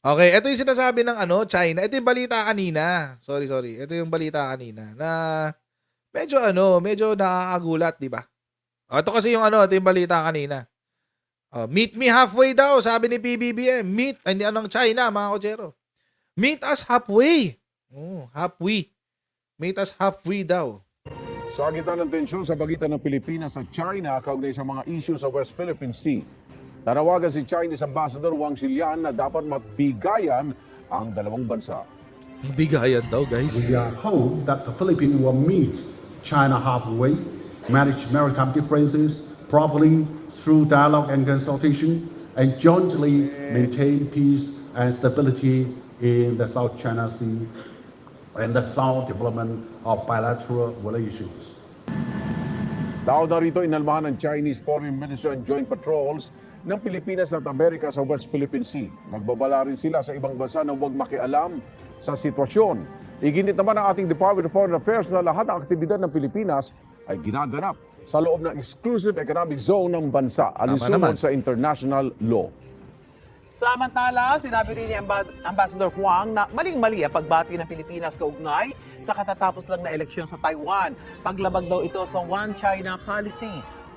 Okay, ito yung sinasabi ng ano, China. Ito yung balita kanina. Sorry, sorry. Ito yung balita kanina na medyo ano, medyo nakakagulat, 'di ba? Ito kasi yung ano, ito yung balita kanina. Meet me halfway daw, sabi ni PBBM. Meet, ay, hindi anong China, mga kotsero. Meet us halfway. Oh, halfway. Meet us halfway daw. Sa agitan ng tensyon sa pagitan ng Pilipinas at China kaugnay sa mga issue sa West Philippine Sea, nanawagan si Chinese Ambassador Wang Xilian na dapat mabigayan ang dalawang bansa. Bigayan daw, guys. We hope that the Philippines will meet China halfway, manage maritime differences properly through dialogue and consultation, and jointly maintain peace and stability in the South China Sea and the sound development of bilateral relations. Daw na rito inalmahan ng Chinese Foreign Minister and Joint Patrols ng Pilipinas at Amerika sa West Philippine Sea. Nagbabala rin sila sa ibang bansa na huwag makialam sa sitwasyon. Iginit naman ng ating Department of Foreign Affairs na lahat ng aktibidad ng Pilipinas ay ginaganap sa loob ng exclusive economic zone ng bansa alinsunod sa international law. Samantala, sinabi rin ni Ambassador Huang na maling-mali ang pagbati ng Pilipinas kaugnay sa katatapos lang na eleksyon sa Taiwan. Paglabag daw ito sa One China policy.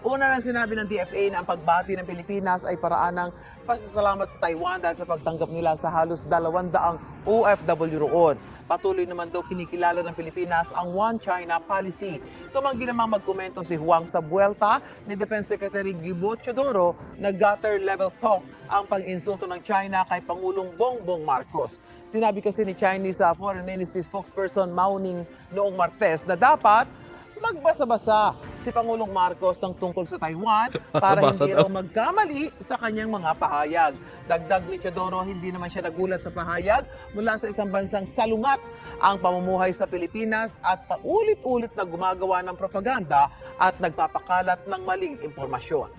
Una lang sinabi ng DFA na ang pagbati ng Pilipinas ay paraan ng pasasalamat sa Taiwan dahil sa pagtanggap nila sa halos 200 OFW roon. Patuloy naman daw kinikilala ng Pilipinas ang One China policy. Tumanggi namang magkomento si Huang sa buwelta ni Defense Secretary Gibo Teodoro na gutter level talk ang pang-insulto ng China kay Pangulong Bongbong Marcos. Sinabi kasi ni Chinese Foreign Ministry spokesperson Mao Ning noong Martes na dapat magbasa-basa si Pangulong Marcos ng tungkol sa Taiwan para Basa-basa hindi daw. raw magkamali sa kanyang mga pahayag. Dagdag ni Teodoro, hindi naman siya nagulat sa pahayag mula sa isang bansang salungat ang pamumuhay sa Pilipinas at paulit-ulit na gumagawa ng propaganda at nagpapakalat ng maling impormasyon.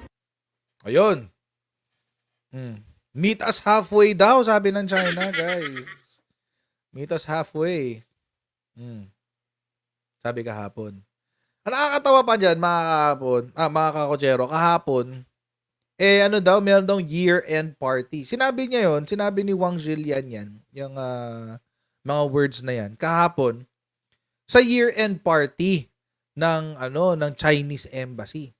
Ayun. Meet us halfway daw, sabi ng China, guys. Meet us halfway. Sabi kahapon. Ang nakakatawa pa dyan, mga kakotsero, kahapon, ano daw, meron daw year-end party. Sinabi niya yon, sinabi ni Wang Zilian yan, yung mga words na yan, kahapon, sa year-end party ng Chinese Embassy.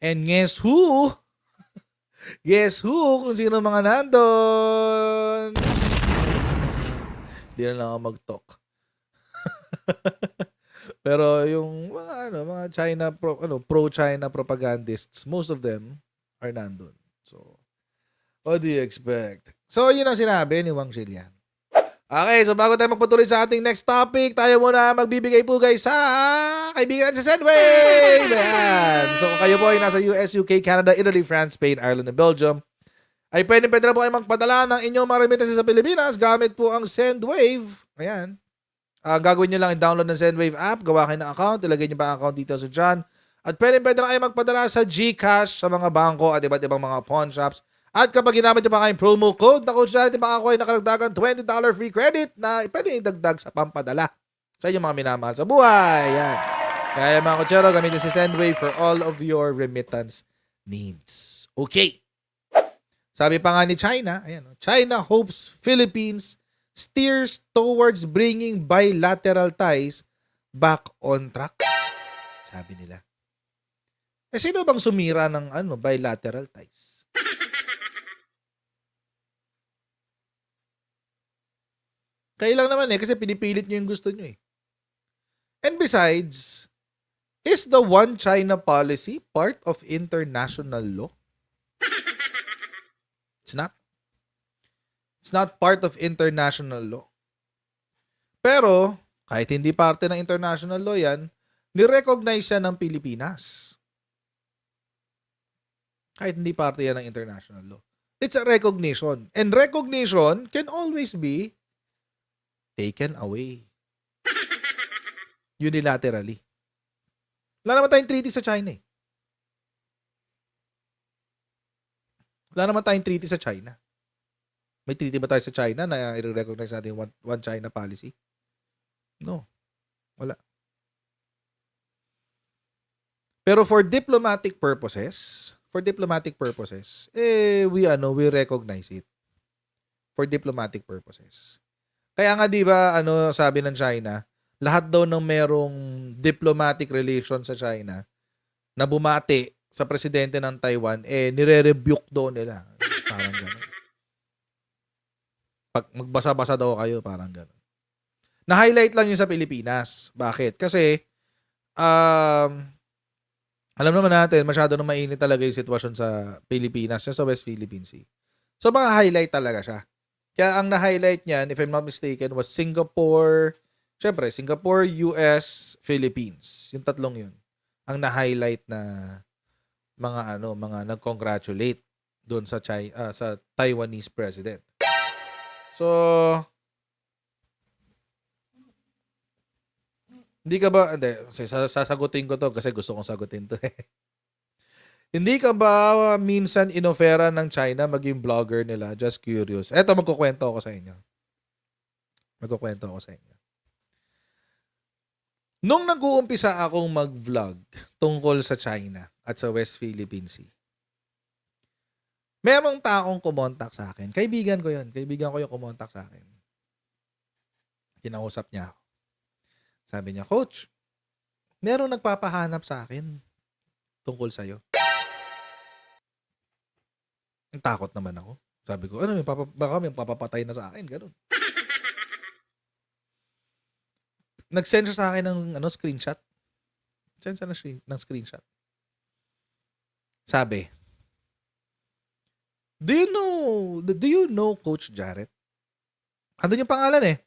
And guess who? Guess who? Kung sino mga nandun? Di na lang ako mag-talk. Pero yung mga China pro-China propagandists, most of them are nandun. So, what do you expect? So, yun ang sinabi ni Wang Zilian. Okay, so bago tayo magpatuloy sa ating next topic, tayo muna magbibigay po guys sa kaibigan natin sa Sendwave! Ayan. So, kung kayo po ay nasa US, UK, Canada, Italy, France, Spain, Ireland, and Belgium, ay pwede na po kayo magpadala ng inyong mga remittances sa Pilipinas gamit po ang Sendwave. Ayan. Gagawin nyo lang i-download ng Sendwave app, gawa kayo ng account, ilagay nyo pa ang account details dyan. At pwede na kayo magpadala sa GCash sa mga bangko at iba't ibang mga pawn shops. At kapag ginamit nyo pa kayong promo code na Coach Charity, makakakuha na karagdagan $20 free credit na pwede idagdag sa pampadala sa inyong mga minamahal sa buhay. Yan. Kaya mga kotsero, gamitin si Sendwave for all of your remittance needs. Okay. Sabi pa nga ni China, ayan, China hopes Philippines steers towards bringing bilateral ties back on track. Sabi nila. Sino bang sumira ng bilateral ties? Kayo lang naman kasi pinipilit nyo yung gusto nyo eh. And besides, is the One China policy part of international law? It's not. It's not part of international law. Pero, kahit hindi parte ng international law yan, nirecognize yan ng Pilipinas. Kahit hindi parte yan ng international law. It's a recognition. And recognition can always be taken away. Unilaterally. Wala naman tayong treaty sa China eh. Wala naman tayong treaty sa China. May treaty ba tayo sa China na i-recognize natin yung One China policy? No. Wala. Pero for diplomatic purposes, we recognize it. for diplomatic purposes. Kaya nga 'di ba sabi ng China, lahat daw ng merong diplomatic relation sa China na bumati sa presidente ng Taiwan nire-rebuke daw nila. Parang gano'n. Pag magbasa-basa daw kayo, parang gano'n. Na-highlight lang yun sa Pilipinas. Bakit? Kasi alam naman natin, masyado na mainit talaga yung sitwasyon sa Pilipinas, sa West Philippine Sea. So, mga highlight talaga siya. Kaya ang na-highlight niyan, if I'm not mistaken, was Singapore, syempre, Singapore, US, Philippines. Yung tatlong yun. Ang na-highlight na mga nag-congratulate doon sa sa Taiwanese president. So, hindi, sasagutin ko to kasi gusto kong sagutin to eh. Hindi ka ba minsan inofera ng China maging vlogger nila? Just curious. Eto, magkukwento ako sa inyo. Nung nag-uumpisa akong mag-vlog tungkol sa China at sa West Philippine Sea, merong taong kumontak sa akin. Kaibigan ko yun. Kaibigan ko yung kumontak sa akin. Kinausap niya ako. Sabi niya, Coach, merong nagpapahanap sa akin tungkol sa'yo. Takot naman ako. Sabi ko, baka may papapatay na sa akin. Ganun. Nag-send siya sa akin ng screenshot. Send siya ng screenshot. Sabi, Do you know Coach Jarrett? Andun yung pangalan eh.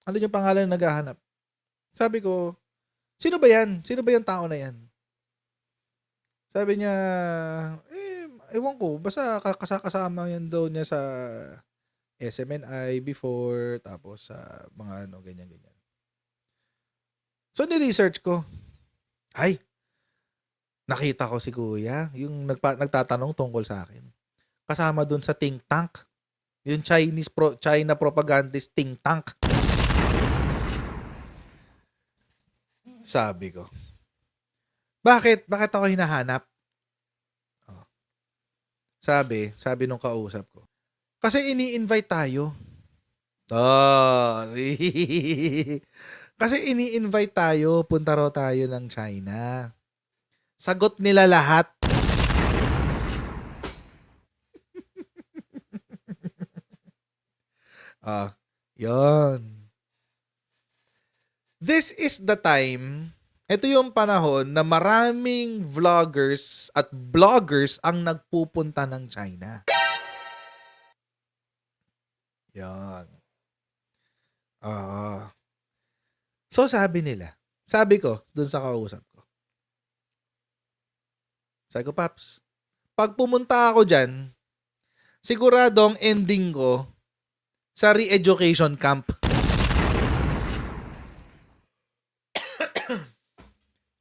Andun yung pangalan na naghahanap. Sabi ko, sino ba yan? Sino ba yung tao na yan? Sabi niya, ewan ko, basta kasama yan daw niya sa SMNI before, tapos sa mga ganyan-ganyan. So, ni-research ko. Ay, nakita ko si Kuya, yung nagtatanong tungkol sa akin. Kasama dun sa think tank. Yung China propagandist think tank. Sabi ko, Bakit ako hinahanap? Oh. Sabi nung kausap ko, kasi ini-invite tayo. Kasi ini-invite tayo, punta raw tayo ng China. Sagot nila lahat. Yon. This is the time, ito yung panahon na maraming vloggers at bloggers ang nagpupunta ng China. Yan. So sabi ko dun sa kausap ko, sabi ko, Paps, pag pumunta ako dyan, siguradong ending ko sa re-education camp.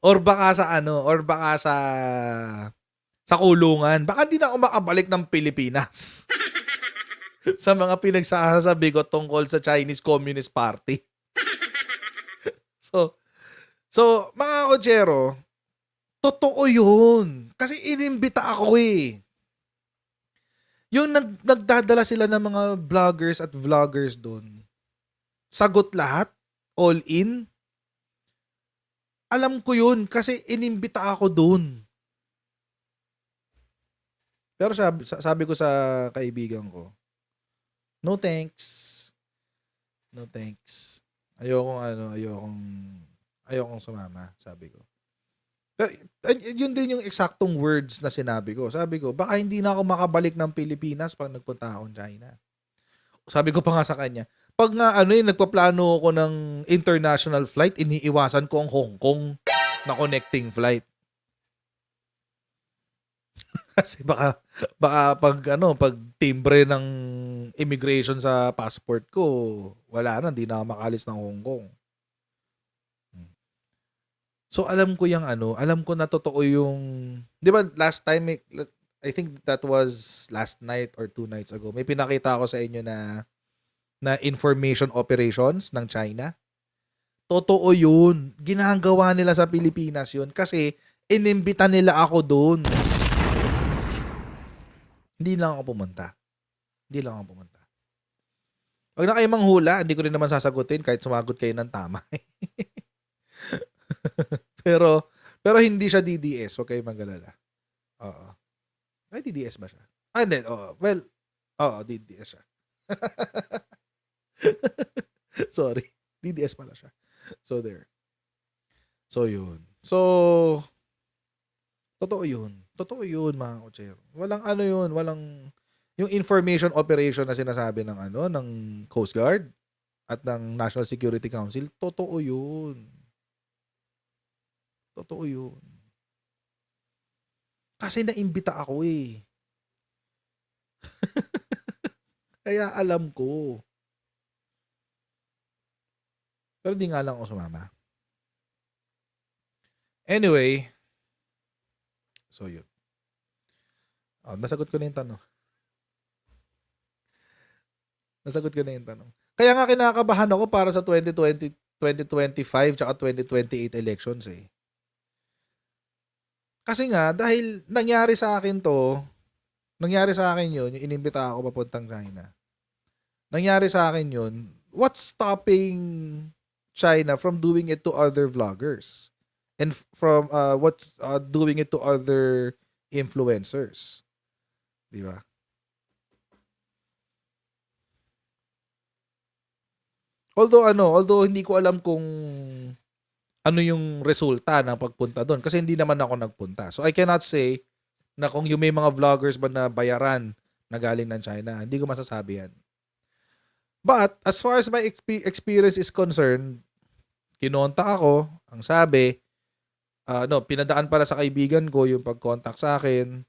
Or baka sa kulungan. Baka di na ako makabalik ng Pilipinas. Sa mga pinagsasabi ko tungkol sa Chinese Communist Party. So mga kotsero, totoo yun. Kasi inimbita ako eh. Yung nagdadala sila ng mga vloggers at vloggers doon. Sagot lahat. All in. Alam ko yun kasi inimbita ako doon. Pero sabi ko sa kaibigan ko, no thanks. No thanks. Ayokong sumama, sabi ko. Pero, yun din yung eksaktong words na sinabi ko. Sabi ko, baka hindi na ako makabalik ng Pilipinas pag nagpunta akong China. Sabi ko pa nga sa kanya, pag nga nagpaplano ako ng international flight, iniiwasan ko ang Hong Kong na connecting flight. Kasi baka pag timbre ng immigration sa passport ko, wala na, hindi na ako makalis ng Hong Kong. So alam ko na totoo yung, 'di ba last time, I think that was last night or 2 nights ago, may pinakita ako sa inyo na information operations ng China. Totoo yun. Ginagawa nila sa Pilipinas yun kasi inimbita nila ako doon. Hindi lang ako pumunta. Hindi lang ako pumunta. Huwag na kayo manghula, hindi ko rin naman sasagutin kahit sumagot kayo ng tama. pero hindi siya DDS, huwag kayong mag-alala. Oo. Ay, DDS ba siya? Ah, hindi. Oo. Well, oo, DDS siya. Sorry. DDS pala siya. So, there. So, yun. So, totoo yun. Totoo yun, mga kutsero. Walang ano yun, walang yung information operation na sinasabi ng ng Coast Guard at ng National Security Council, totoo yun. Totoo yun. Kasi naimbita ako eh. Kaya alam ko. Pero di nga lang ako sumama. Anyway, so yun. Oh, nasagot ko na yung tanong. Nasagot ko na yung tanong. Kaya nga kinakabahan ako para sa 2020, 2025 tsaka 2028 elections eh. Kasi nga, dahil nangyari sa akin yun, yung inimbita ako papuntang China. Nangyari sa akin yun, what's stopping China from doing it to other vloggers? And from what's doing it to other influencers? Di ba? Although hindi ko alam kung ano yung resulta ng pagpunta doon kasi hindi naman ako nagpunta. So I cannot say na kung yung may mga vloggers ba na bayaran na galing ng China, hindi ko masasabi yan. But as far as my experience is concerned, kinontak ako, ang sabi, pinadaan pala sa kaibigan ko yung pag-contact sa akin.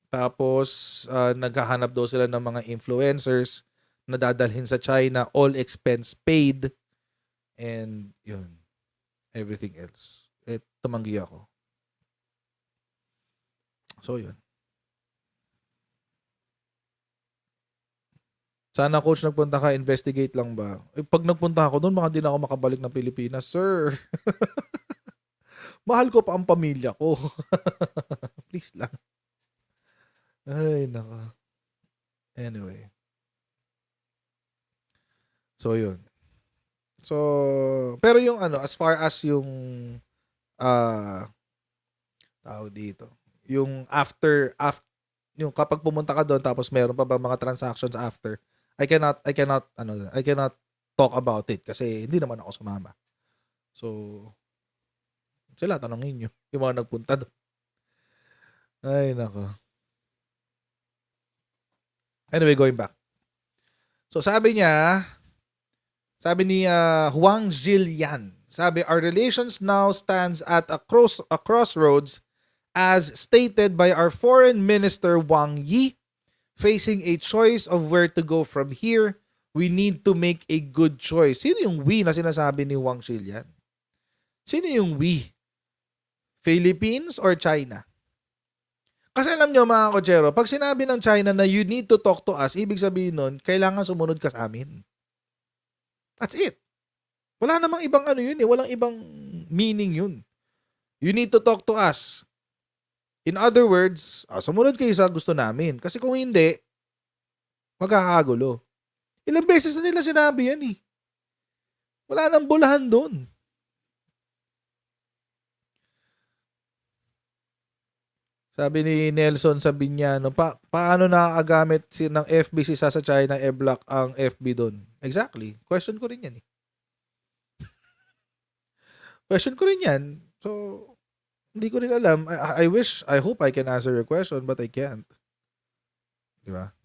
Tapos naghahanap daw sila ng mga influencers na dadalhin sa China, all expense paid, and yun, everything else. Tumanggi ako. So yun. Sana coach nagpunta ka, investigate lang ba? Pag nagpunta ako doon, baka di na ako makabalik ng Pilipinas, sir. Mahal ko pa ang pamilya ko. Please lang. Ay, naka. Anyway. So, yun. So, pero yung as far as yung tao dito, yung after yung kapag pumunta ka doon tapos meron pa ba mga transactions after, I cannot talk about it kasi hindi naman ako sumama. So, sila tanongin nyo, yung mga nagpunta doon. Ay, nako. Anyway, going back. So, sabi ni Huang Zhilian, sabi, our relations now stands at a crossroads as stated by our foreign minister Wang Yi, facing a choice of where to go from here. We need to make a good choice. Sino yung we na sinasabi ni Huang Zhilian? Sino yung we? Philippines or China? Kasi alam nyo mga kotsero, pag sinabi ng China na you need to talk to us, ibig sabihin nun, kailangan sumunod ka sa amin. That's it. Wala namang ibang yun eh. Walang ibang meaning yun. You need to talk to us. In other words, sumunod kayo sa gusto namin. Kasi kung hindi, magkakagulo. Ilang beses na nila sinabi yan eh. Wala nang bulahan doon. Sabi ni Nelson Sabiñano, paano nakakagamit ng FB si sa China e-block ang FB doon? Exactly. Question ko rin yan eh. Question ko rin yan. So, hindi ko rin alam. I hope I can answer your question, but I can't. Di ba?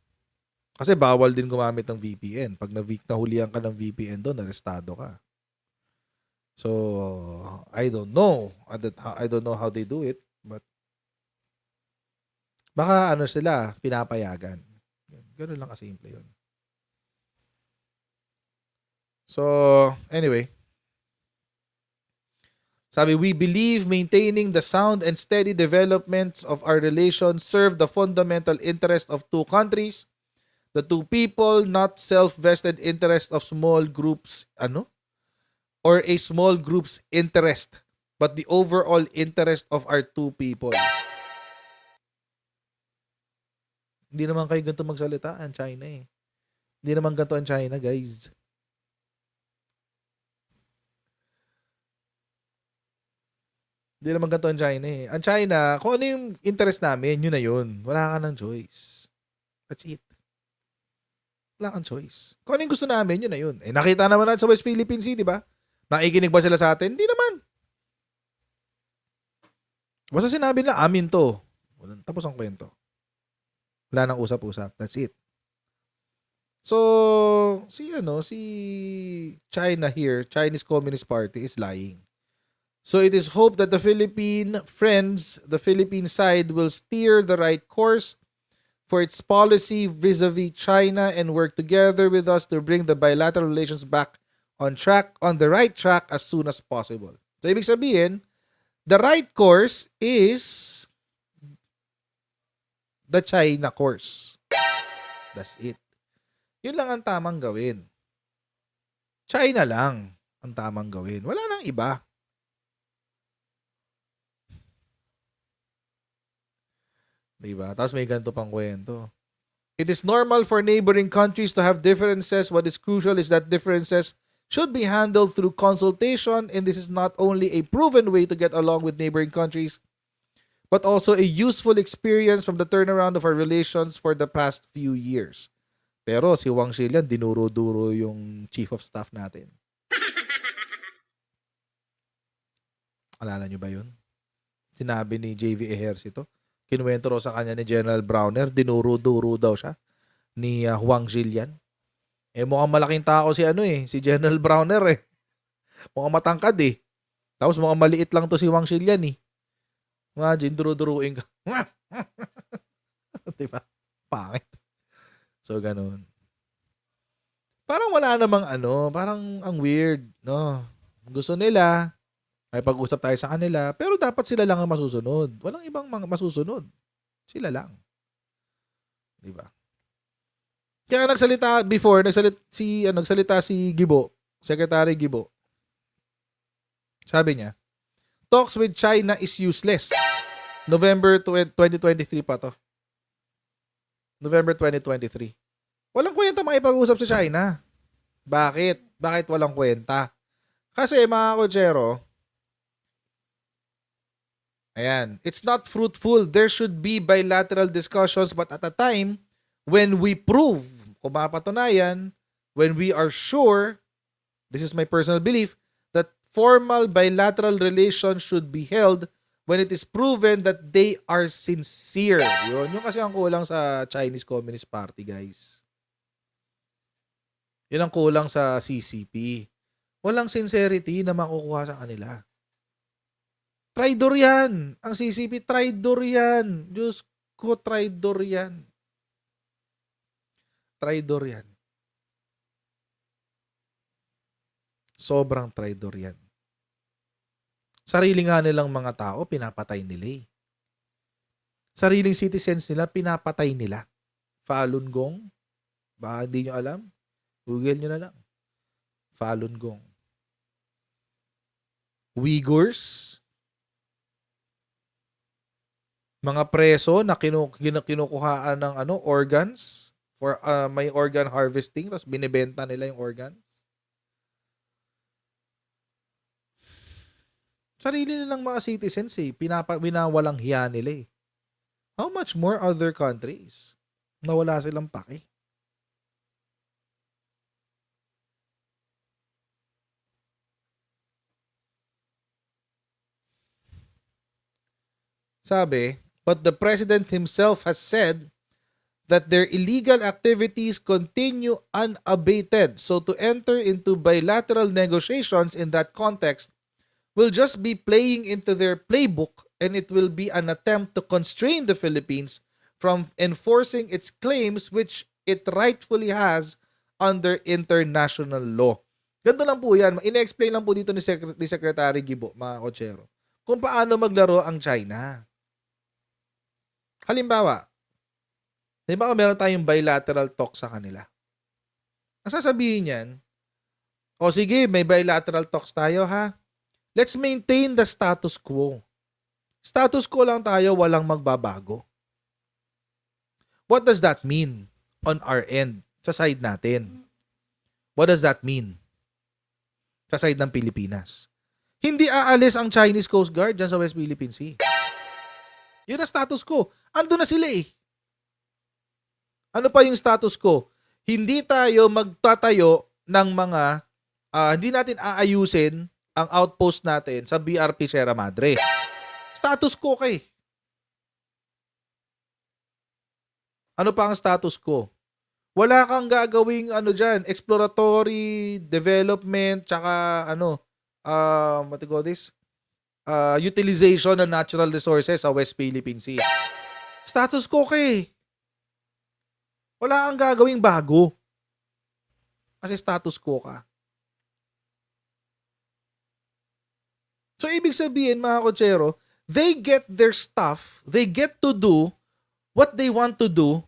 Kasi bawal din gumamit ng VPN. Pag nahulihan ka ng VPN doon, arestado ka. So, I don't know. I don't know how they do it, but baka sila, pinapayagan. Ganun lang kasimple yun. So, anyway. Sabi, we believe maintaining the sound and steady developments of our relations serve the fundamental interest of two countries, the two people, not self-vested interest of small groups, or a small group's interest, but the overall interest of our two people. Hindi naman kayo ganito magsalita ang China eh. Hindi naman ganito ang China, guys. Hindi naman ganito ang China eh. Ang China, kung ano yung interest namin, yun na yun. Wala ka ng choice. That's it. Wala kang choice. Kung ano yung gusto namin, yun na yun. Eh, nakita naman natin sa West Philippine Sea, di ba? Nakikinig ba sila sa atin? Hindi naman. Basta sinabi nila, amin to. Tapos ang kwento. Wala nang usap-usap. That's it. So, si China here, Chinese Communist Party is lying. So it is hoped that the Philippine side will steer the right course for its policy vis-a-vis China and work together with us to bring the bilateral relations back on the right track as soon as possible. So ibig sabihin, the right course is the China course. That's it. Yun lang ang tamang gawin. China lang ang tamang gawin. Wala nang iba. Diba? Tapos may ganito pang kwento. It is normal for neighboring countries to have differences. What is crucial is that differences should be handled through consultation, and this is not only a proven way to get along with neighboring countries, but also a useful experience from the turnaround of our relations for the past few years. Pero si Wang Xilian, dinuro-duro yung chief of staff natin. Alala nyo ba yun? Sinabi ni JV Ejercito, kinuwento raw sa kanya ni General Browner, dinuro-duro daw siya ni Wang Xilian. Eh mukhang malaking tao si si General Browner eh. Mukhang matangkad eh. Tapos mukhang maliit lang to si Wang Xilian eh. Imagine, duro-duruin ka. Diba? Pangit. So, ganun. Parang wala namang parang ang weird, no? Gusto nila, ay pag-usap tayo sa kanila, pero dapat sila lang ang masusunod. Walang ibang masusunod. Sila lang. Diba? Kaya nagsalita si Gibo, Secretary Gibo. Sabi niya, talks with China is useless. November 2023 pa to. November 2023. Walang kwenta makipag-usap sa China. Bakit? Bakit walang kwenta? Kasi mga kotsero, ayan, it's not fruitful. There should be bilateral discussions, but at a time when we prove, kung mapatunayan, when we are sure, this is my personal belief, that formal bilateral relations should be held when it is proven that they are sincere. Yun kasi ang kulang sa Chinese Communist Party, guys. Yun ang kulang sa CCP. Walang sincerity na makukuha sa kanila. Traidor yan. Ang CCP, traidor yan. Diyos ko, traidor yan. Traidor yan. Sobrang traidor yan. Sarili nga nilang mga tao, pinapatay nila eh. Sariling citizens nila, pinapatay nila. Falun Gong. Baka hindi nyo alam. Google nyo na lang. Falun Gong. Uyghurs. Mga preso na kinukuhaan ng organs for may organ harvesting, tapos binibenta nila yung organs. Sarili nilang mga citizens eh, binawalang hiya nila eh. How much more other countries na wala silang pake? Sabi, but the president himself has said that their illegal activities continue unabated. So to enter into bilateral negotiations in that context will just be playing into their playbook, and it will be an attempt to constrain the Philippines from enforcing its claims which it rightfully has under international law. Ganito lang po yan. Ine-explain lang po dito ni Secretary Gibo, mga kotsero, kung paano maglaro ang China. Halimbawa, meron tayong bilateral talk sa kanila. Ang sasabihin yan, o sige, may bilateral talks tayo ha. Let's maintain the status quo. Status quo lang tayo, walang magbabago. What does that mean on our end, sa side natin? What does that mean sa side ng Pilipinas? Hindi aalis ang Chinese Coast Guard dyan sa West Philippine Sea. Yun ang status quo. Ando na sila eh. Ano pa yung status quo? Hindi tayo magtatayo ng mga, hindi natin aayusin ang outpost natin sa BRP Sierra Madre. Status quo kay. Ano pa ang status quo? Wala kang gagawing exploratory development, tsaka what do you call this? Utilization ng natural resources sa West Philippine Sea. Status quo kay. Wala kang gagawing bago. Kasi status quo ka. So, ibig sabihin, mga kotsero, they get their stuff, they get to do what they want to do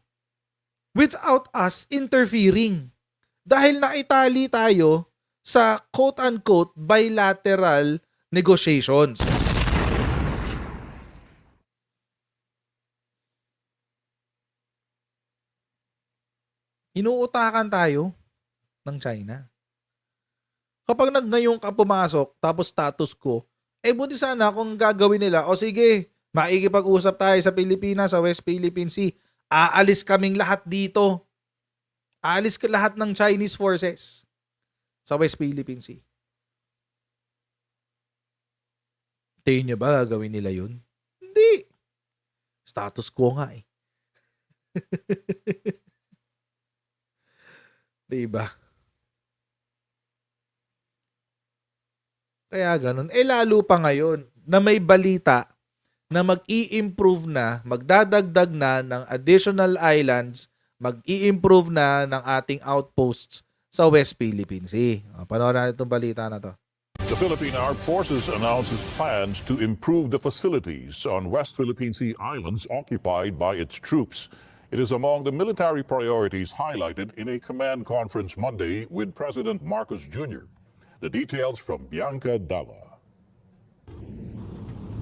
without us interfering. Dahil naitali tayo sa quote-unquote bilateral negotiations. Inuutakan tayo ng China. Kapag ngayon ka pumasok, tapos status quo, buti sana kung gagawin nila, o sige, maikipag-usap tayo sa Pilipinas, sa West Philippine Sea, aalis kaming lahat dito. Aalis ka lahat ng Chinese forces sa West Philippine Sea. Tingin nyo ba gagawin nila yun? Hindi. Status quo nga eh. Diba? Kaya ganun. Lalo pa ngayon na may balita na mag-i-improve na, magdadagdag na ng additional islands, mag-i-improve na ng ating outposts sa West Philippine Sea. Panoorin natin itong balita na to. The Philippine Armed Forces announces plans to improve the facilities on West Philippine Sea islands occupied by its troops. It is among the military priorities highlighted in a command conference Monday with President Marcos Jr. The details from Bianca Dalla.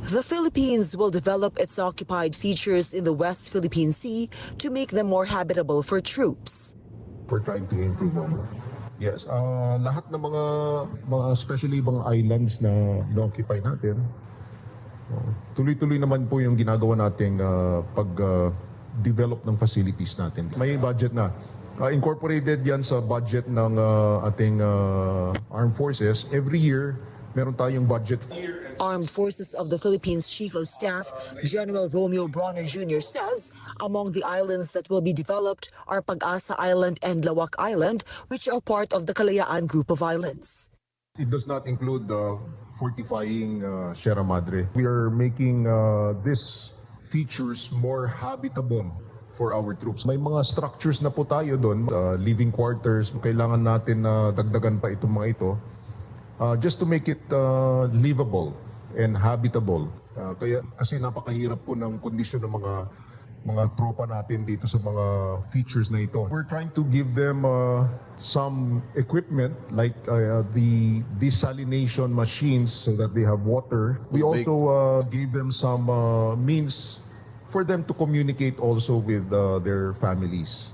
The Philippines will develop its occupied features in the West Philippine Sea to make them more habitable for troops. We're trying to improve more. Yes, lahat ng mga especially mga islands na na-occupy natin, tuloy-tuloy naman po yung ginagawa nating pag-develop ng facilities natin. May budget na. Incorporated yan sa budget ng ating armed forces. Every year, meron tayong budget. Armed Forces of the Philippines Chief of Staff, General Romeo Bronner Jr. says among the islands that will be developed are Pag-asa Island and Lawak Island, which are part of the Kalayaan Group of Islands. It does not include fortifying Sierra Madre. We are making these features more habitable for our troops. May mga structures na po tayo doon, living quarters, kailangan natin na dagdagan pa itong mga ito just to make it livable and habitable. Kasi napakahirap po ng kondisyon ng mga tropa natin dito sa mga features na ito. We're trying to give them some equipment like the desalination machines so that they have water. We also gave them some means for them to communicate also with their families.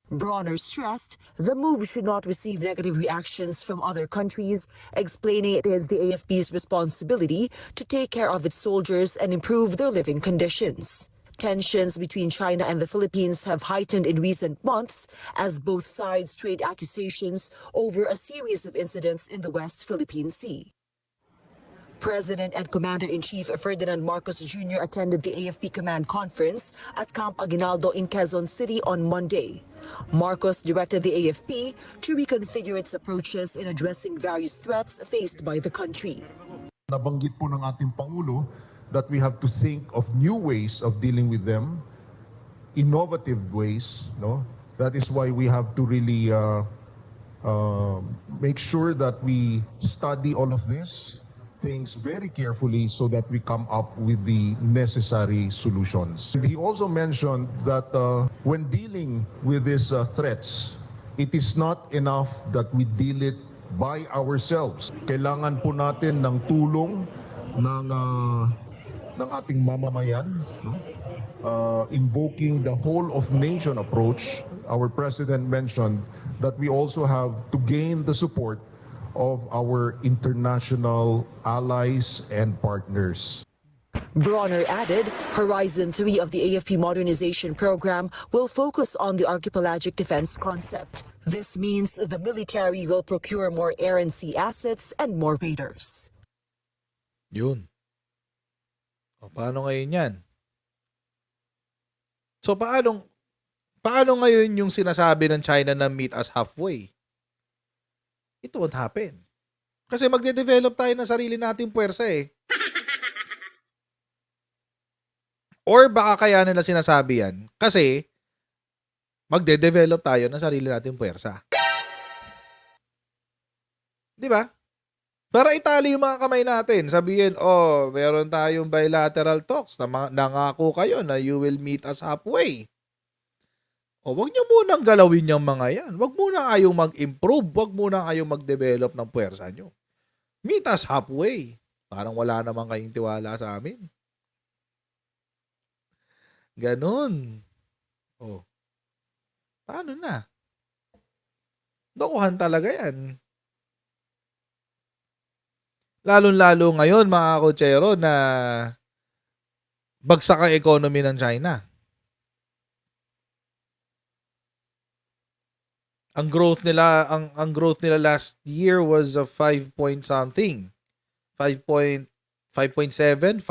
Bronner stressed the move should not receive negative reactions from other countries, explaining it is the AFP's responsibility to take care of its soldiers and improve their living conditions. Tensions between China and the Philippines have heightened in recent months as both sides trade accusations over a series of incidents in the West Philippine Sea. President and Commander-in-Chief Ferdinand Marcos Jr. attended the AFP Command Conference at Camp Aguinaldo in Quezon City on Monday. Marcos directed the AFP to reconfigure its approaches in addressing various threats faced by the country. Nabanggit po ng ating Pangulo that we have to think of new ways of dealing with them, innovative ways, no? That is why we have to really make sure that we study all of this things very carefully so that we come up with the necessary solutions. He also mentioned that when dealing with these threats, it is not enough that we deal it by ourselves. Kailangan po natin ng tulong ng ating mamamayan, no? invoking the whole of nation approach, our president mentioned that we also have to gain the support of our international allies and partners. Bronner added, Horizon 3 of the AFP modernization program will focus on the archipelagic defense concept. This means the military will procure more air and sea assets and more radars. Yun. O, paano ngayon yan? So, paano ngayon yung sinasabi ng China na meet us halfway? It won't happen. Kasi magde-develop tayo ng sarili nating puwersa eh. Or baka kaya nila sinasabi yan kasi magde-develop tayo ng sarili nating puwersa. Di ba? Para itali yung mga kamay natin. Sabihin, oh, meron tayong bilateral talks. Nangako kayo na you will meet us halfway. O, wag niyo munang galawin yung mga yan. Wag muna kayong mag-improve. Wag muna kayong mag-develop ng puwersa nyo. Meet us halfway. Parang wala naman kayong tiwala sa amin. Ganon. O. Paano na? Dokuhan talaga yan. Lalo-lalo ngayon, mga kotsero, na bagsak ang economy ng China. Ang growth nila last year was a 5 point something. 5.7, 5.6,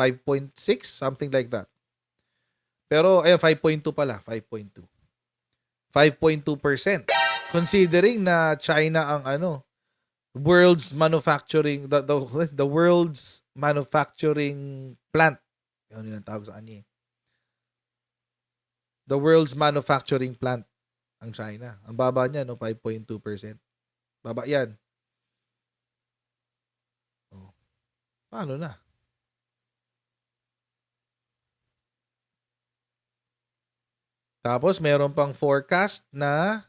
something like that. Pero 5.2 pala, 5.2. 5.2%. Considering na China ang world's manufacturing the world's manufacturing plant. Yun ang tawag sa kanya. The world's manufacturing plant ang China. Ang baba niya 5.2%. Baba 'yan. Oh. Paano na? Tapos meron pang forecast na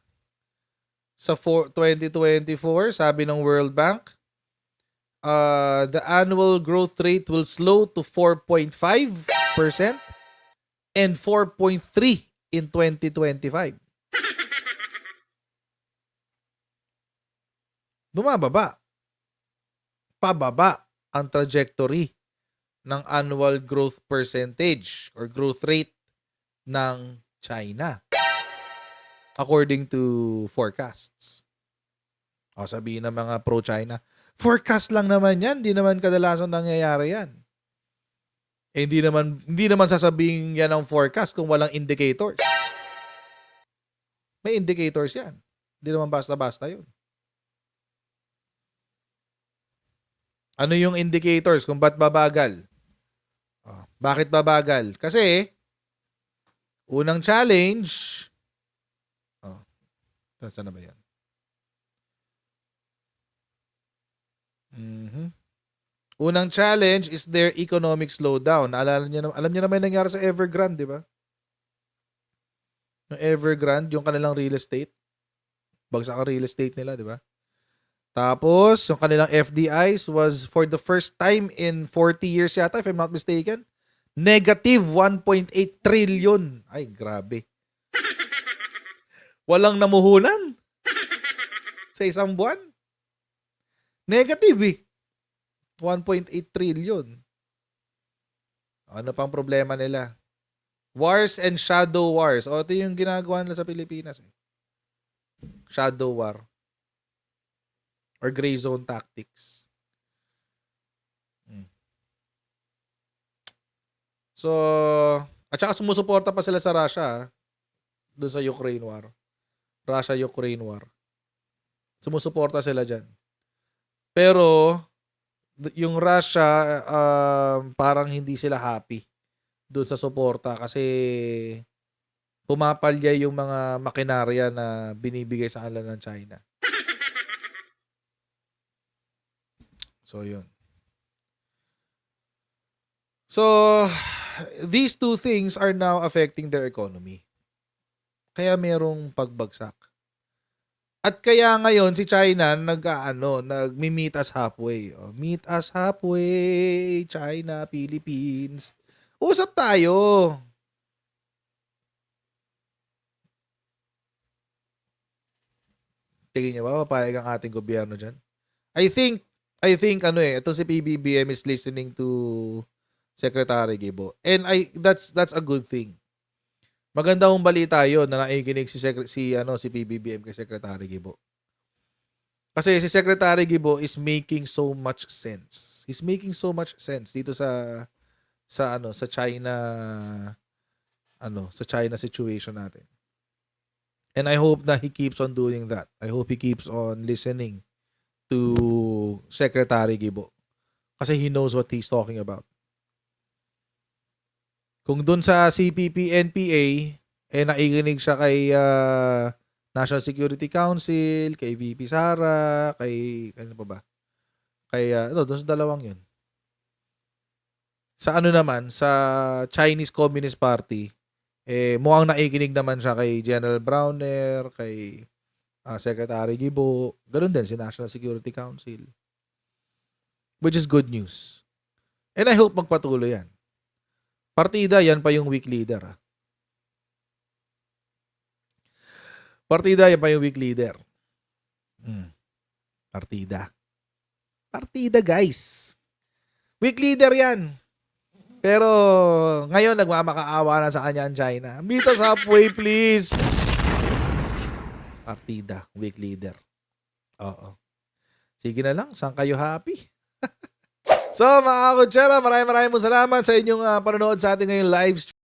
sa 2024, sabi ng World Bank, the annual growth rate will slow to 4.5% and 4.3% in 2025. Bumababa. Pababa ang trajectory ng annual growth percentage or growth rate ng China. According to forecasts. O, sabihin ng mga pro-China, forecast lang naman yan. Hindi naman kadalasan nangyayari yan. Eh, hindi naman sasabihin yan ang forecast kung walang indicators. May indicators yan. Hindi naman basta-basta yun. Ano yung indicators kung ba't babagal? O, bakit babagal? Kasi, unang challenge, saan na ba yan? Unang challenge is their economic slowdown. Alam niyo naman yung nangyari sa Evergrande, di ba? Yung Evergrande, yung kanilang real estate. Bagsak ang real estate nila, di ba? Tapos, yung kanilang FDIs was for the first time in 40 years yata, if I'm not mistaken, negative 1.8 trillion. Ay, grabe. Walang namuhunan sa isang buwan. Negative eh. 1.8 trillion. Ano pang problema nila? Wars and shadow wars. O, ito yung ginagawa nila sa Pilipinas. Eh. Shadow war. Or gray zone tactics. So, at saka sumusuporta pa sila sa Russia doon sa Ukraine war. Russia-Ukraine war. Sumusuporta sila dyan. Pero, yung Russia, parang hindi sila happy doon sa suporta kasi pumapalya yung mga makinarya na binibigay sa kanila ng China. So, yun. So, these two things are now affecting their economy. Kaya merong pagbagsak. At kaya ngayon si China nag-meet us halfway. Oh, meet us halfway, China, Philippines. Usap tayo. Tingin niyo ba papayag ang ating gobyerno dyan? I think, ito si PBBM is listening to Secretary Gibo. And that's a good thing. Maganda ang balita 'yon na nakikinig si PBBM kay Secretary Gibo. Kasi si Secretary Gibo is making so much sense. He's making so much sense dito sa China situation natin. And I hope na he keeps on doing that. I hope he keeps on listening to Secretary Gibo. Kasi he knows what he's talking about. Kung dun sa CPP, NPA, nakikinig siya kay National Security Council, kay VP Sara, ano pa ba? Doon sa dalawang yun. Sa sa Chinese Communist Party, mukhang nakikinig naman siya kay General Browner, kay Secretary Gibo, ganun din si National Security Council. Which is good news. And I hope magpatuloy yan. Partida, yan pa yung weak leader. Partida, yan pa yung weak leader. Partida. Partida, guys. Weak leader yan. Pero ngayon nagmamakaawa na sa kanya ang China. Meet us halfway, please. Partida, weak leader. Oo. Sige na lang, saan kayo happy? So mga kutsara, maraming salamat sa inyong panonood sa ating ngayong live stream.